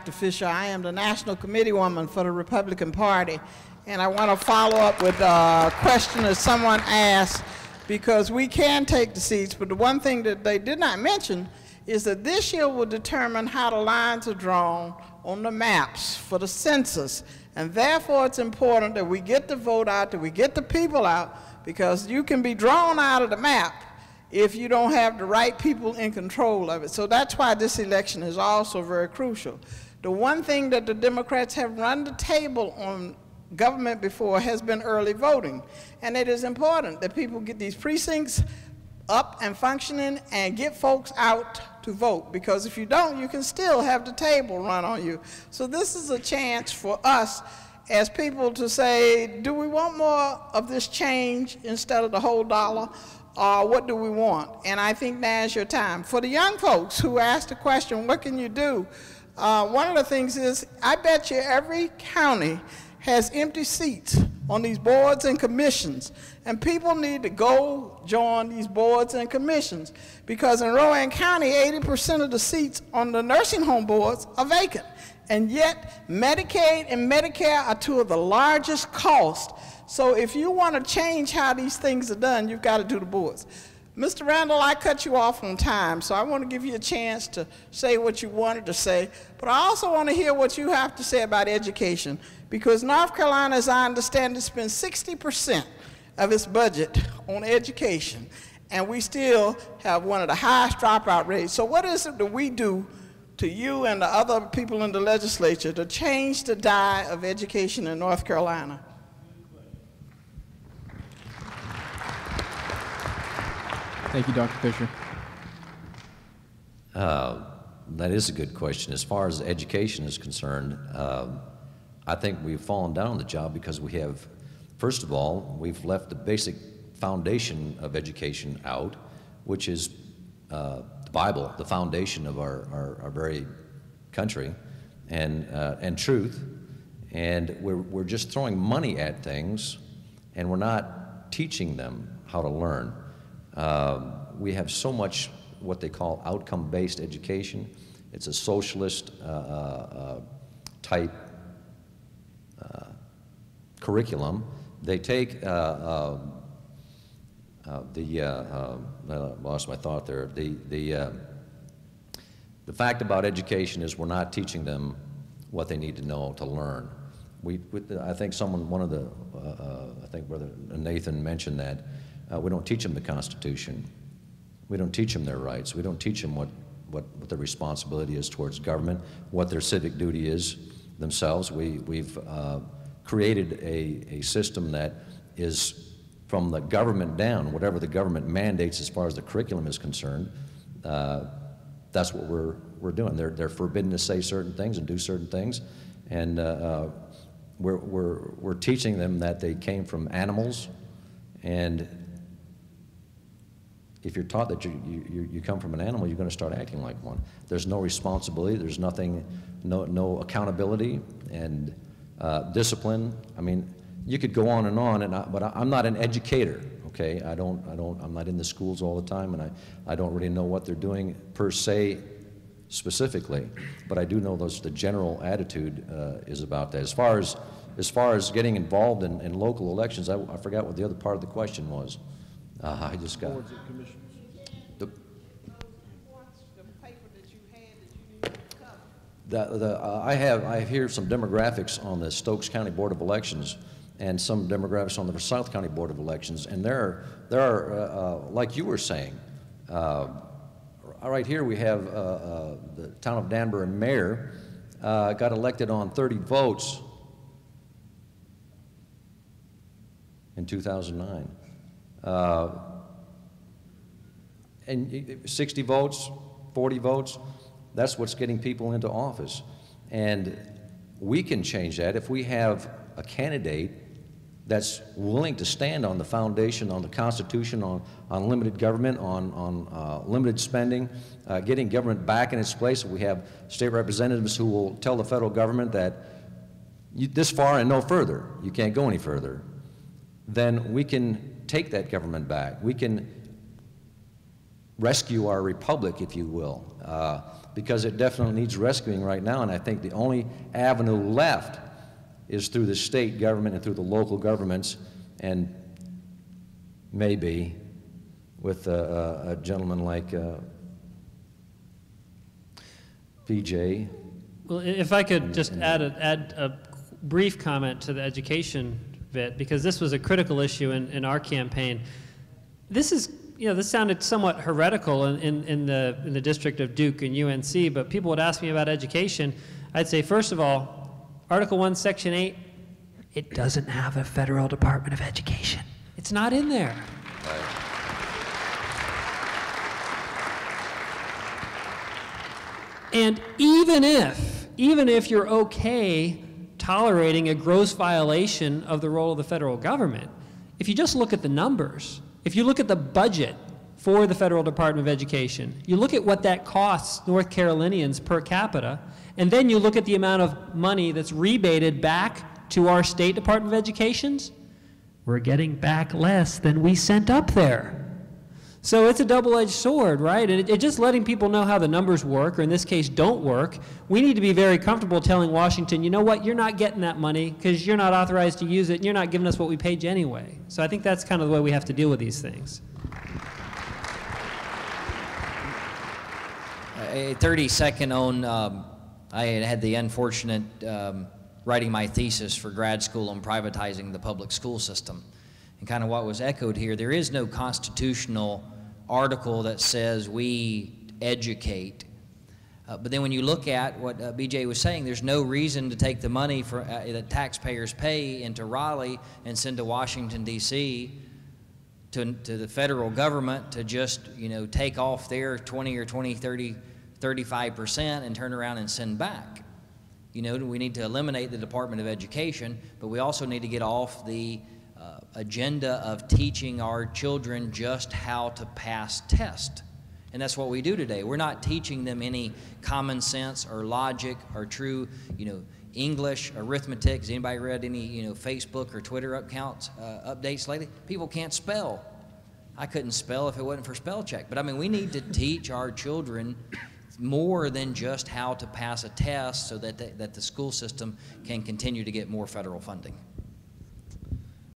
Dr. Fisher. I am the National Committee Woman for the Republican Party, and I want to follow up with a question that someone asked, because we can take the seats, but the one thing that they did not mention is that this year will determine how the lines are drawn on the maps for the census, and therefore it's important that we get the vote out, that we get the people out, because you can be drawn out of the map if you don't have the right people in control of it. So that's why this election is also very crucial. The one thing that the Democrats have run the table on government before has been early voting. And it is important that people get these precincts up and functioning and get folks out to vote, because if you don't, you can still have the table run on you. So this is a chance for us as people to say, do we want more of this change instead of the whole dollar? What do we want? And I think now's your time. For the young folks who asked the question, what can you do? One of the things is, I bet you every county has empty seats on these boards and commissions, and people need to go join these boards and commissions, because in Rowan County, 80% of the seats on the nursing home boards are vacant, and yet Medicaid and Medicare are two of the largest costs. So if you want to change how these things are done, you've got to do the boards. Mr. Randall, I cut you off on time, so I want to give you a chance to say what you wanted to say, but I also want to hear what you have to say about education, because North Carolina, as I understand it, spends 60% of its budget on education, and we still have one of the highest dropout rates. So what is it that we do to you and the other people in the legislature to change the die of education in North Carolina? Thank you, Dr. Fisher. That is a good question. As far as education is concerned, I think we've fallen down on the job because we have, first of all, we've left the basic foundation of education out, which is the Bible, the foundation of our very country, and truth. And we're just throwing money at things, and we're not teaching them how to learn. We have so much what they call outcome-based education. It's a socialist type curriculum. They take I lost my thought there. The fact about education is we're not teaching them what they need to know to learn. I think I think Brother Nathan mentioned that. We don't teach them the Constitution. We don't teach them their rights. We don't teach them what their responsibility is towards government, what their civic duty is themselves. We've created a system that is from the government down, whatever the government mandates as far as the curriculum is concerned. That's what we're doing. They're forbidden to say certain things and do certain things, and we're teaching them that they came from animals, and if you're taught that you come from an animal, you're going to start acting like one. There's no responsibility. There's nothing, no accountability and discipline. I mean, you could go on and on, but I'm not an educator. Okay, I'm not in the schools all the time, and I don't really know what they're doing per se, specifically. But I do know the general attitude is about that. As far as getting involved in local elections, I forgot what the other part of the question was. I just got Boards and commissions. I have here some demographics on the Stokes County Board of Elections and some demographics on the South County Board of Elections, and there are like you were saying, right here we have the town of Danbury mayor got elected on 30 votes in 2009. And 60 votes, 40 votes, that's what's getting people into office. And we can change that if we have a candidate that's willing to stand on the foundation, on the Constitution, on limited government, on limited spending, getting government back in its place. We have state representatives who will tell the federal government that this far and no further, you can't go any further. Then we can take that government back. We can rescue our republic, if you will, because it definitely needs rescuing right now, and I think the only avenue left is through the state government and through the local governments, and maybe with a gentleman like BJ. Well, if I could just add a brief comment to the education bit, because this was a critical issue in our campaign. This is, this sounded somewhat heretical in the district of Duke and UNC, but people would ask me about education. I'd say, first of all, Article 1, Section 8, it doesn't have a federal Department of Education. It's not in there. Right. And even if you're okay tolerating a gross violation of the role of the federal government, if you just look at the numbers, if you look at the budget for the Federal Department of Education, you look at what that costs North Carolinians per capita, and then you look at the amount of money that's rebated back to our State Department of Educations, we're getting back less than we sent up there. So it's a double-edged sword, right? And it just letting people know how the numbers work, or in this case, don't work. We need to be very comfortable telling Washington, you know what, you're not getting that money because you're not authorized to use it, and you're not giving us what we paid you anyway. So I think that's kind of the way we have to deal with these things. A 30-second on, I had the unfortunate writing my thesis for grad school on privatizing the public school system. And kind of what was echoed here, there is no constitutional article that says we educate. But then when you look at what BJ was saying, there's no reason to take the money for, that taxpayers pay into Raleigh and send to Washington, D.C. to the federal government to just, take off their 20 or 20, 30, 35% and turn around and send back. We need to eliminate the Department of Education, but we also need to get off the agenda of teaching our children just how to pass tests. And that's what we do today. We're not teaching them any common sense or logic or true, English, arithmetic. Has anybody read any, Facebook or Twitter accounts, updates lately? People can't spell. I couldn't spell if it wasn't for spell check. But I mean, we need to teach our children more than just how to pass a test so that the school system can continue to get more federal funding.